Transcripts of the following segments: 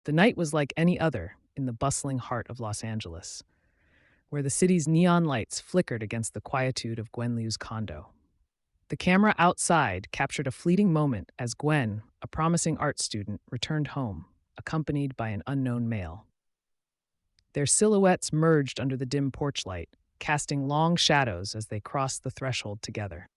The night was like any other in the bustling heart of Los Angeles, where the city's neon lights flickered against the quietude of Gwen Liu's condo. The camera outside captured a fleeting moment as Gwen, a promising art student, returned home, accompanied by an unknown male. Their silhouettes merged under the dim porch light, casting long shadows as they crossed the threshold together.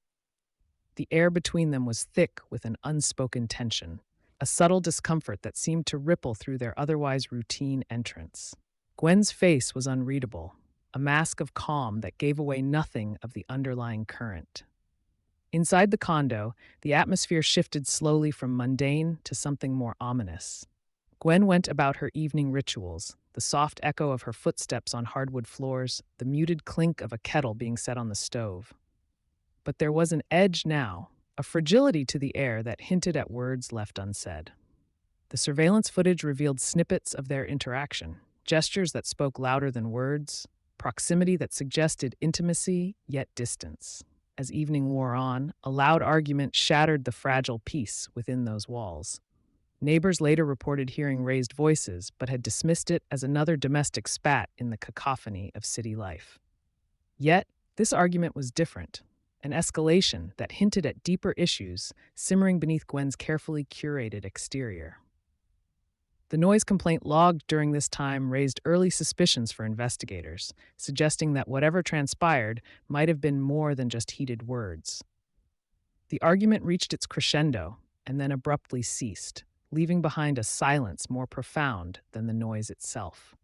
The air between them was thick with an unspoken tension, a subtle discomfort that seemed to ripple through their otherwise routine entrance. Gwen's face was unreadable, a mask of calm that gave away nothing of the underlying current. Inside the condo, the atmosphere shifted slowly from mundane to something more ominous. Gwen went about her evening rituals, the soft echo of her footsteps on hardwood floors, the muted clink of a kettle being set on the stove. But there was an edge now, a fragility to the air that hinted at words left unsaid. The surveillance footage revealed snippets of their interaction, gestures that spoke louder than words, proximity that suggested intimacy yet distance. As evening wore on, a loud argument shattered the fragile peace within those walls. Neighbors later reported hearing raised voices, but had dismissed it as another domestic spat in the cacophony of city life. Yet, this argument was different, an escalation that hinted at deeper issues simmering beneath Gwen's carefully curated exterior. The noise complaint logged during this time raised early suspicions for investigators, suggesting that whatever transpired might have been more than just heated words. The argument reached its crescendo and then abruptly ceased, leaving behind a silence more profound than the noise itself.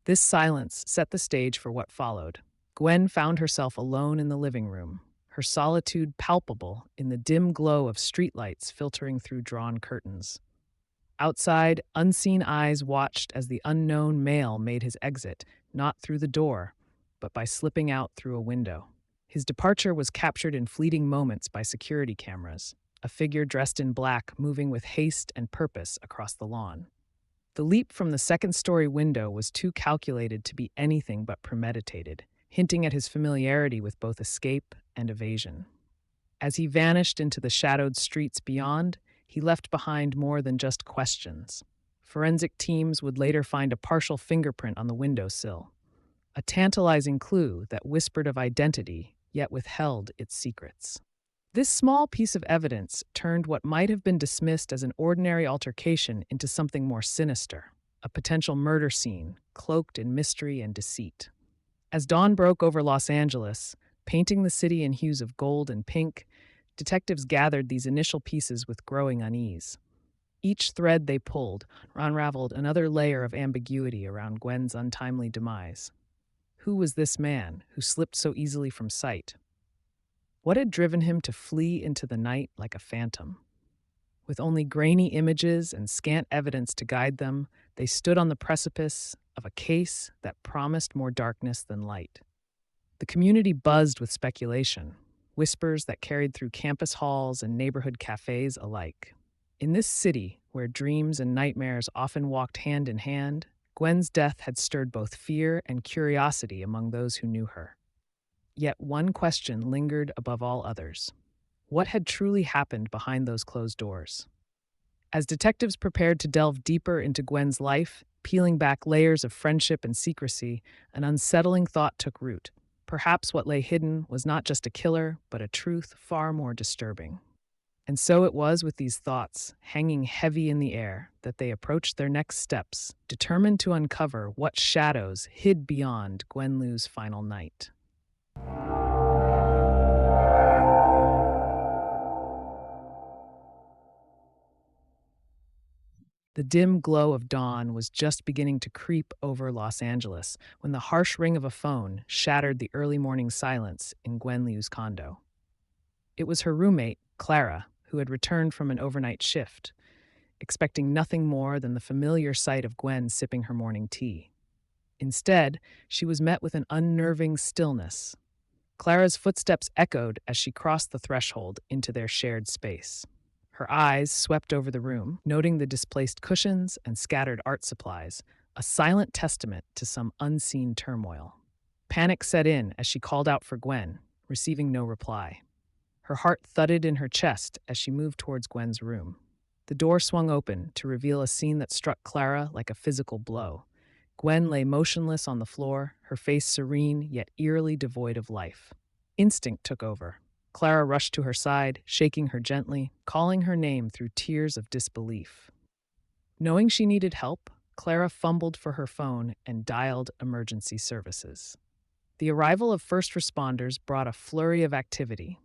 This silence set the stage for what followed. Gwen found herself alone in the living room, her solitude palpable in the dim glow of streetlights filtering through drawn curtains. Outside, unseen eyes watched as the unknown male made his exit, not through the door, but by slipping out through a window. His departure was captured in fleeting moments by security cameras, a figure dressed in black moving with haste and purpose across the lawn. The leap from the second-story window was too calculated to be anything but premeditated, hinting at his familiarity with both escape and evasion. As he vanished into the shadowed streets beyond, he left behind more than just questions. Forensic teams would later find a partial fingerprint on the windowsill, a tantalizing clue that whispered of identity yet withheld its secrets. This small piece of evidence turned what might have been dismissed as an ordinary altercation into something more sinister, a potential murder scene cloaked in mystery and deceit. As dawn broke over Los Angeles, painting the city in hues of gold and pink, detectives gathered these initial pieces with growing unease. Each thread they pulled unraveled another layer of ambiguity around Gwen's untimely demise. Who was this man who slipped so easily from sight? What had driven him to flee into the night like a phantom? With only grainy images and scant evidence to guide them, they stood on the precipice of a case that promised more darkness than light. The community buzzed with speculation, whispers that carried through campus halls and neighborhood cafes alike. In this city, where dreams and nightmares often walked hand in hand, Gwen's death had stirred both fear and curiosity among those who knew her. Yet one question lingered above all others. What had truly happened behind those closed doors? As detectives prepared to delve deeper into Gwen's life, peeling back layers of friendship and secrecy, an unsettling thought took root. Perhaps what lay hidden was not just a killer, but a truth far more disturbing. And so it was with these thoughts, hanging heavy in the air, that they approached their next steps, determined to uncover what shadows hid beyond Gwen Liu's final night. The dim glow of dawn was just beginning to creep over Los Angeles when the harsh ring of a phone shattered the early morning silence in Gwen Liu's condo. It was her roommate, Clara, who had returned from an overnight shift, expecting nothing more than the familiar sight of Gwen sipping her morning tea. Instead, she was met with an unnerving stillness. Clara's footsteps echoed as she crossed the threshold into their shared space. Her eyes swept over the room, noting the displaced cushions and scattered art supplies, a silent testament to some unseen turmoil. Panic set in as she called out for Gwen, receiving no reply. Her heart thudded in her chest as she moved towards Gwen's room. The door swung open to reveal a scene that struck Clara like a physical blow. Gwen lay motionless on the floor, her face serene yet eerily devoid of life. Instinct took over. Clara rushed to her side, shaking her gently, calling her name through tears of disbelief. Knowing she needed help, Clara fumbled for her phone and dialed emergency services. The arrival of first responders brought a flurry of activity.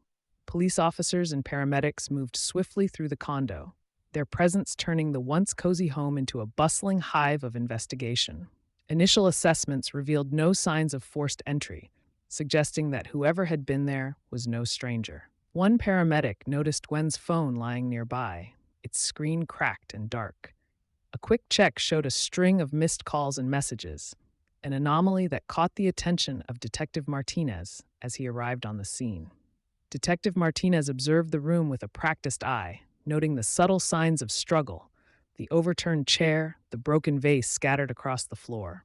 Police officers and paramedics moved swiftly through the condo, their presence turning the once cozy home into a bustling hive of investigation. Initial assessments revealed no signs of forced entry, suggesting that whoever had been there was no stranger. One paramedic noticed Gwen's phone lying nearby, its screen cracked and dark. A quick check showed a string of missed calls and messages, an anomaly that caught the attention of Detective Martinez as he arrived on the scene. Detective Martinez observed the room with a practiced eye, noting the subtle signs of struggle, the overturned chair, the broken vase scattered across the floor.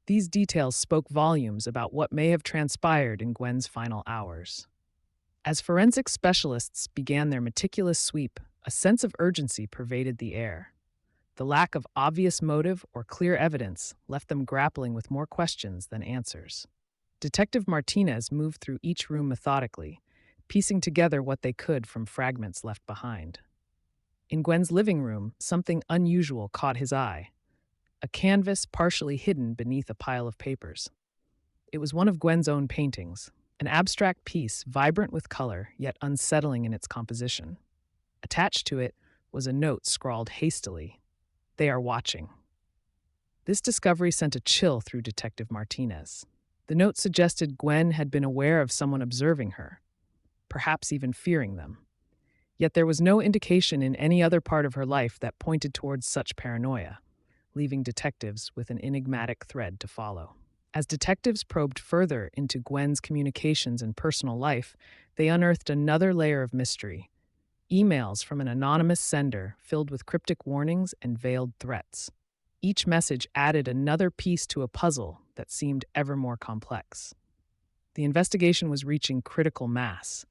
These details spoke volumes about what may have transpired in Gwen's final hours. As forensic specialists began their meticulous sweep, a sense of urgency pervaded the air. The lack of obvious motive or clear evidence left them grappling with more questions than answers. Detective Martinez moved through each room methodically, piecing together what they could from fragments left behind. In Gwen's living room, something unusual caught his eye: a canvas partially hidden beneath a pile of papers. It was one of Gwen's own paintings, an abstract piece vibrant with color yet unsettling in its composition. Attached to it was a note scrawled hastily: "They are watching." This discovery sent a chill through Detective Martinez. The note suggested Gwen had been aware of someone observing her, perhaps even fearing them. Yet there was no indication in any other part of her life that pointed towards such paranoia, leaving detectives with an enigmatic thread to follow. As detectives probed further into Gwen's communications and personal life, they unearthed another layer of mystery: emails from an anonymous sender filled with cryptic warnings and veiled threats. Each message added another piece to a puzzle that seemed ever more complex. The investigation was reaching critical mass,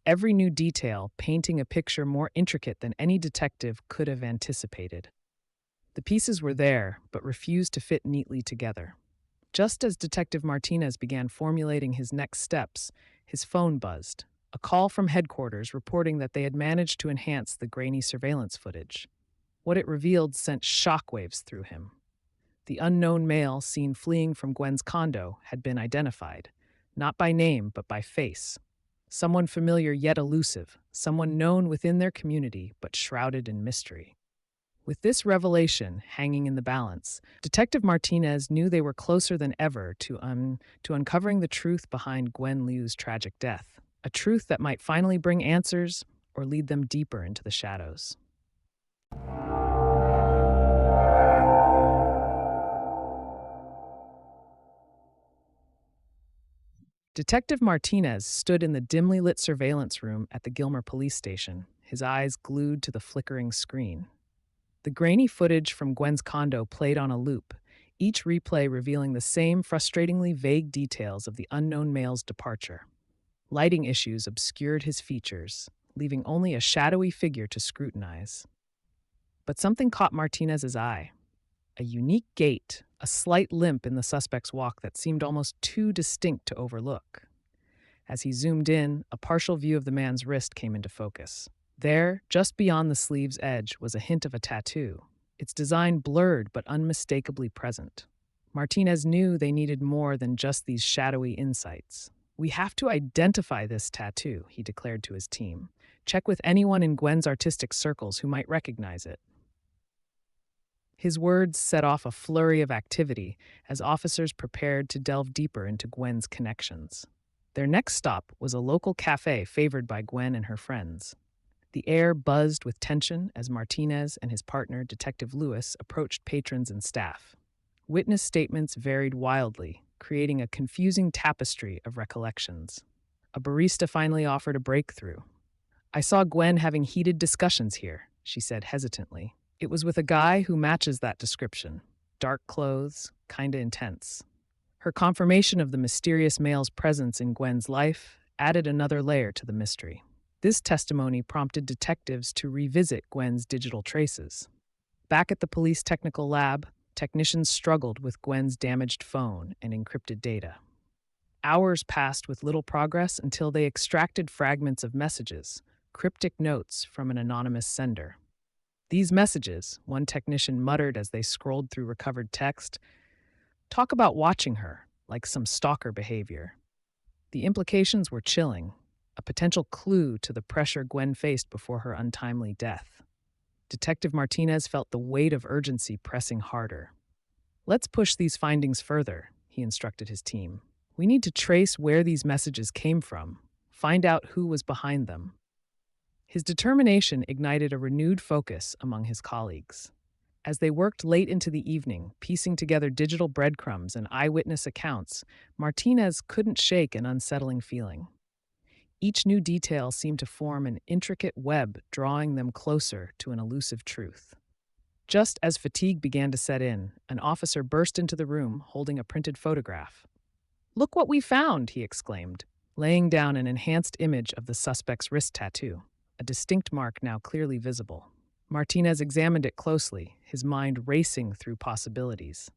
every new detail painting a picture more intricate than any detective could have anticipated. The pieces were there, but refused to fit neatly together. Just as Detective Martinez began formulating his next steps, his phone buzzed, a call from headquarters reporting that they had managed to enhance the grainy surveillance footage. What it revealed sent shockwaves through him. The unknown male seen fleeing from Gwen's condo had been identified, not by name but by face. Someone familiar yet elusive, someone known within their community but shrouded in mystery. With this revelation hanging in the balance, Detective Martinez knew they were closer than ever to uncovering the truth behind Gwen Liu's tragic death, a truth that might finally bring answers or lead them deeper into the shadows. Detective Martinez stood in the dimly lit surveillance room at the Gilmer police station, his eyes glued to the flickering screen. The grainy footage from Gwen's condo played on a loop, each replay revealing the same frustratingly vague details of the unknown male's departure. Lighting issues obscured his features, leaving only a shadowy figure to scrutinize. But something caught Martinez's eye: a unique gait, a slight limp in the suspect's walk that seemed almost too distinct to overlook. As he zoomed in, a partial view of the man's wrist came into focus. There, just beyond the sleeve's edge, was a hint of a tattoo, its design blurred but unmistakably present. Martinez knew they needed more than just these shadowy insights. "We have to identify this tattoo," he declared to his team. "Check with anyone in Gwen's artistic circles who might recognize it." His words set off a flurry of activity as officers prepared to delve deeper into Gwen's connections. Their next stop was a local cafe favored by Gwen and her friends. The air buzzed with tension as Martinez and his partner, Detective Lewis, approached patrons and staff. Witness statements varied wildly, creating a confusing tapestry of recollections. A barista finally offered a breakthrough. "I saw Gwen having heated discussions here," she said hesitantly. "It was with a guy who matches that description. Dark clothes, kinda intense." Her confirmation of the mysterious male's presence in Gwen's life added another layer to the mystery. This testimony prompted detectives to revisit Gwen's digital traces. Back at the police technical lab, technicians struggled with Gwen's damaged phone and encrypted data. Hours passed with little progress until they extracted fragments of messages, cryptic notes from an anonymous sender. These messages, one technician muttered as they scrolled through recovered text, talk about watching her, like some stalker behavior. The implications were chilling, a potential clue to the pressure Gwen faced before her untimely death. Detective Martinez felt the weight of urgency pressing harder. "Let's push these findings further," he instructed his team. "We need to trace where these messages came from, find out who was behind them." His determination ignited a renewed focus among his colleagues. As they worked late into the evening, piecing together digital breadcrumbs and eyewitness accounts, Martinez couldn't shake an unsettling feeling. Each new detail seemed to form an intricate web, drawing them closer to an elusive truth. Just as fatigue began to set in, an officer burst into the room holding a printed photograph. "Look what we found," he exclaimed, laying down an enhanced image of the suspect's wrist tattoo, a distinct mark now clearly visible. Martinez examined it closely, his mind racing through possibilities.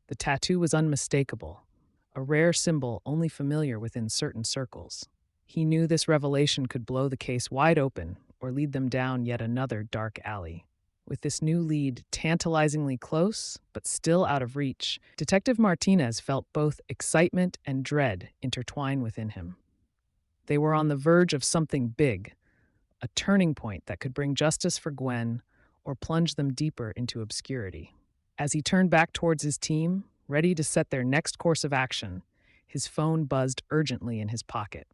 The tattoo was unmistakable, a rare symbol only familiar within certain circles. He knew this revelation could blow the case wide open or lead them down yet another dark alley. With this new lead tantalizingly close, but still out of reach, Detective Martinez felt both excitement and dread intertwine within him. They were on the verge of something big, a turning point that could bring justice for Gwen or plunge them deeper into obscurity. As he turned back towards his team, ready to set their next course of action, his phone buzzed urgently in his pocket.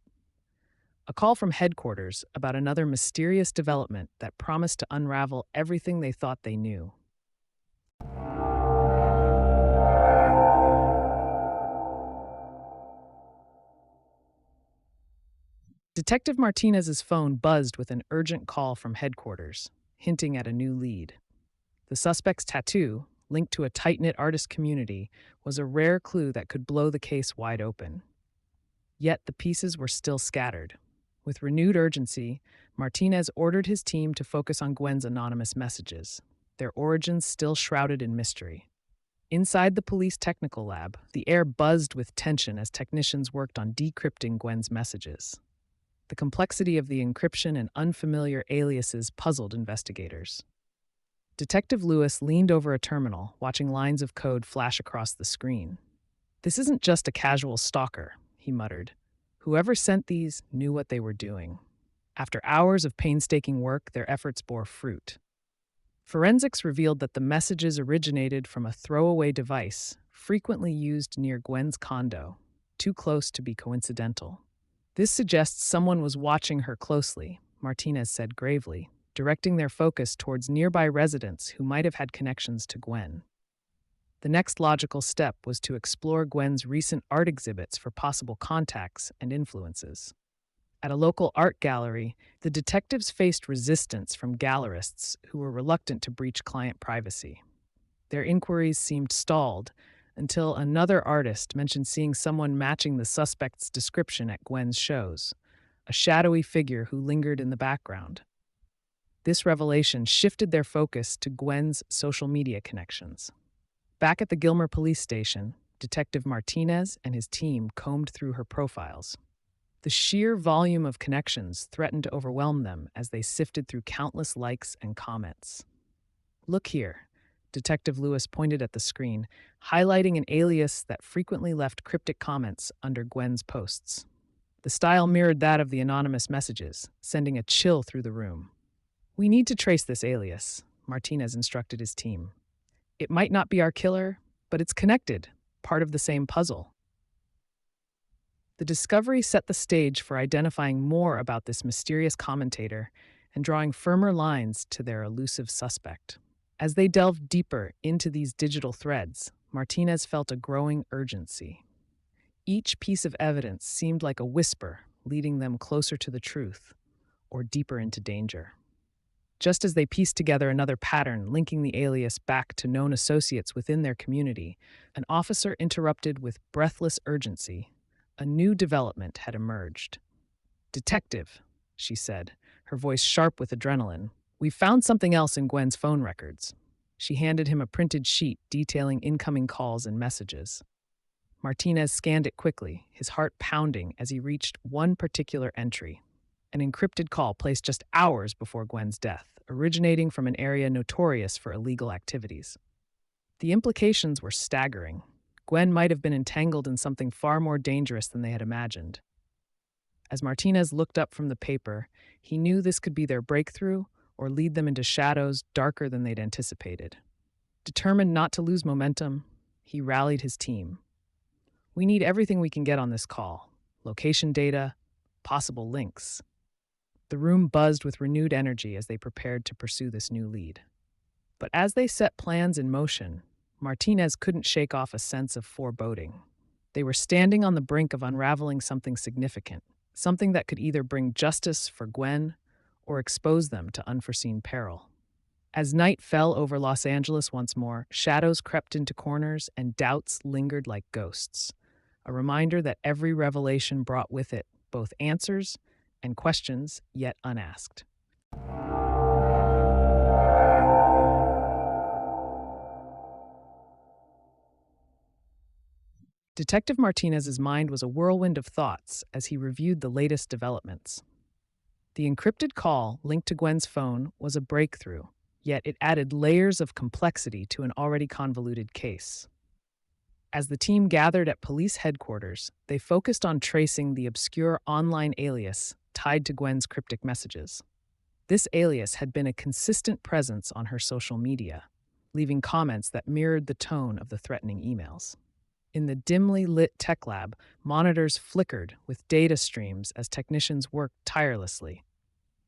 A call from headquarters about another mysterious development that promised to unravel everything they thought they knew. Detective Martinez's phone buzzed with an urgent call from headquarters, hinting at a new lead. The suspect's tattoo, linked to a tight-knit artist community, was a rare clue that could blow the case wide open. Yet the pieces were still scattered. With renewed urgency, Martinez ordered his team to focus on Gwen's anonymous messages, their origins still shrouded in mystery. Inside the police technical lab, the air buzzed with tension as technicians worked on decrypting Gwen's messages. The complexity of the encryption and unfamiliar aliases puzzled investigators. Detective Lewis leaned over a terminal, watching lines of code flash across the screen. "This isn't just a casual stalker," he muttered. "Whoever sent these knew what they were doing." After hours of painstaking work, their efforts bore fruit. Forensics revealed that the messages originated from a throwaway device frequently used near Gwen's condo, too close to be coincidental. "This suggests someone was watching her closely," Martinez said gravely, directing their focus towards nearby residents who might have had connections to Gwen. The next logical step was to explore Gwen's recent art exhibits for possible contacts and influences. At a local art gallery, the detectives faced resistance from gallerists who were reluctant to breach client privacy. Their inquiries seemed stalled until another artist mentioned seeing someone matching the suspect's description at Gwen's shows, a shadowy figure who lingered in the background. This revelation shifted their focus to Gwen's social media connections. Back at the Gilmer police station, Detective Martinez and his team combed through her profiles. The sheer volume of connections threatened to overwhelm them as they sifted through countless likes and comments. "Look here," Detective Lewis pointed at the screen, highlighting an alias that frequently left cryptic comments under Gwen's posts. The style mirrored that of the anonymous messages, sending a chill through the room. "We need to trace this alias," Martinez instructed his team. "It might not be our killer, but it's connected, part of the same puzzle." The discovery set the stage for identifying more about this mysterious commentator and drawing firmer lines to their elusive suspect. As they delved deeper into these digital threads, Martinez felt a growing urgency. Each piece of evidence seemed like a whisper, leading them closer to the truth or deeper into danger. Just as they pieced together another pattern linking the alias back to known associates within their community, an officer interrupted with breathless urgency. A new development had emerged. "Detective," she said, her voice sharp with adrenaline. "We've found something else in Gwen's phone records." She handed him a printed sheet detailing incoming calls and messages. Martinez scanned it quickly, his heart pounding as he reached one particular entry. An encrypted call placed just hours before Gwen's death, originating from an area notorious for illegal activities. The implications were staggering. Gwen might have been entangled in something far more dangerous than they had imagined. As Martinez looked up from the paper, he knew this could be their breakthrough or lead them into shadows darker than they'd anticipated. Determined not to lose momentum, he rallied his team. "We need everything we can get on this call. Location data, possible links." The room buzzed with renewed energy as they prepared to pursue this new lead. But as they set plans in motion, Martinez couldn't shake off a sense of foreboding. They were standing on the brink of unraveling something significant, something that could either bring justice for Gwen or expose them to unforeseen peril. As night fell over Los Angeles once more, shadows crept into corners and doubts lingered like ghosts, a reminder that every revelation brought with it both answers and questions yet unasked. Detective Martinez's mind was a whirlwind of thoughts as he reviewed the latest developments. The encrypted call linked to Gwen's phone was a breakthrough, yet it added layers of complexity to an already convoluted case. As the team gathered at police headquarters, they focused on tracing the obscure online alias tied to Gwen's cryptic messages. This alias had been a consistent presence on her social media, leaving comments that mirrored the tone of the threatening emails. In the dimly lit tech lab, monitors flickered with data streams as technicians worked tirelessly.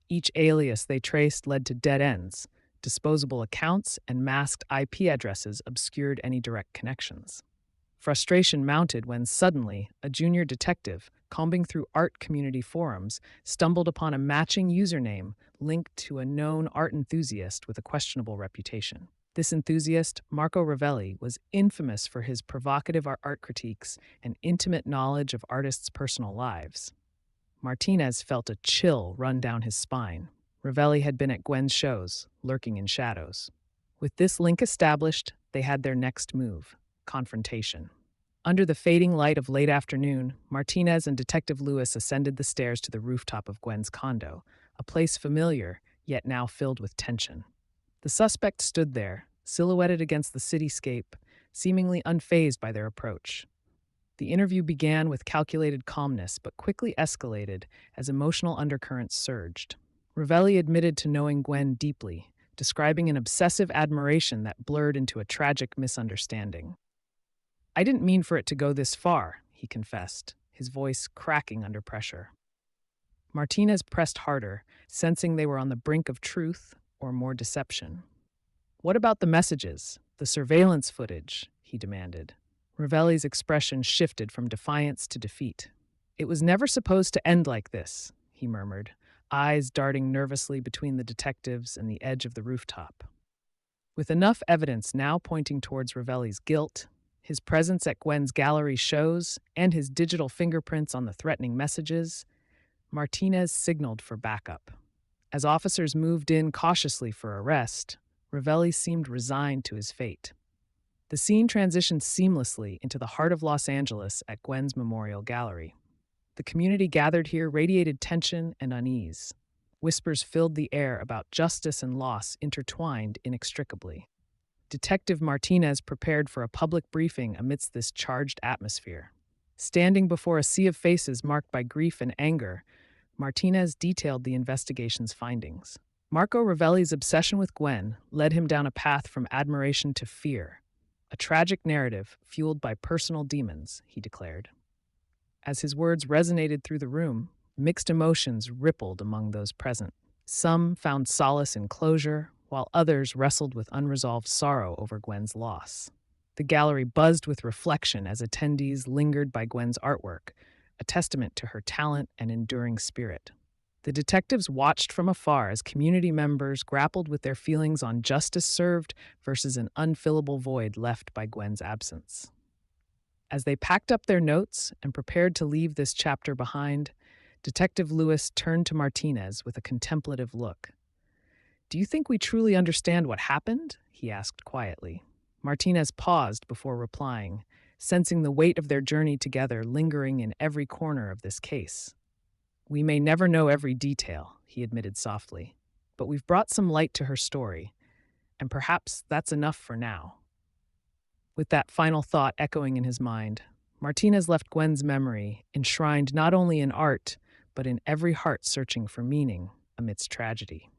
Each alias they traced led to dead ends. Disposable accounts and masked IP addresses obscured any direct connections. Frustration mounted when suddenly a junior detective, combing through art community forums, stumbled upon a matching username linked to a known art enthusiast with a questionable reputation. This enthusiast, Marco Ravelli, was infamous for his provocative art critiques and intimate knowledge of artists' personal lives. Martinez felt a chill run down his spine. Ravelli had been at Gwen's shows, lurking in shadows. With this link established, they had their next move: confrontation. Under the fading light of late afternoon, Martinez and Detective Lewis ascended the stairs to the rooftop of Gwen's condo, a place familiar, yet now filled with tension. The suspect stood there, silhouetted against the cityscape, seemingly unfazed by their approach. The interview began with calculated calmness, but quickly escalated as emotional undercurrents surged. Ravelli admitted to knowing Gwen deeply, describing an obsessive admiration that blurred into a tragic misunderstanding. "I didn't mean for it to go this far," he confessed, his voice cracking under pressure. Martinez pressed harder, sensing they were on the brink of truth or more deception. "What about the messages, the surveillance footage?" he demanded. Ravelli's expression shifted from defiance to defeat. "It was never supposed to end like this," he murmured, eyes darting nervously between the detectives and the edge of the rooftop. With enough evidence now pointing towards Ravelli's guilt, his presence at Gwen's gallery shows, and his digital fingerprints on the threatening messages, Martinez signaled for backup. As officers moved in cautiously for arrest, Ravelli seemed resigned to his fate. The scene transitioned seamlessly into the heart of Los Angeles at Gwen's Memorial Gallery. The community gathered here radiated tension and unease. Whispers filled the air about justice and loss intertwined inextricably. Detective Martinez prepared for a public briefing amidst this charged atmosphere. Standing before a sea of faces marked by grief and anger, Martinez detailed the investigation's findings. Marco Ravelli's obsession with Gwen led him down a path from admiration to fear, a tragic narrative fueled by personal demons, he declared. As his words resonated through the room, mixed emotions rippled among those present. Some found solace in closure, while others wrestled with unresolved sorrow over Gwen's loss. The gallery buzzed with reflection as attendees lingered by Gwen's artwork, a testament to her talent and enduring spirit. The detectives watched from afar as community members grappled with their feelings on justice served versus an unfillable void left by Gwen's absence. As they packed up their notes and prepared to leave this chapter behind, Detective Lewis turned to Martinez with a contemplative look. "Do you think we truly understand what happened?" he asked quietly. Martinez paused before replying, sensing the weight of their journey together lingering in every corner of this case. "We may never know every detail," he admitted softly, "but we've brought some light to her story, and perhaps that's enough for now." With that final thought echoing in his mind, Martinez left Gwen's memory enshrined not only in art, but in every heart searching for meaning amidst tragedy.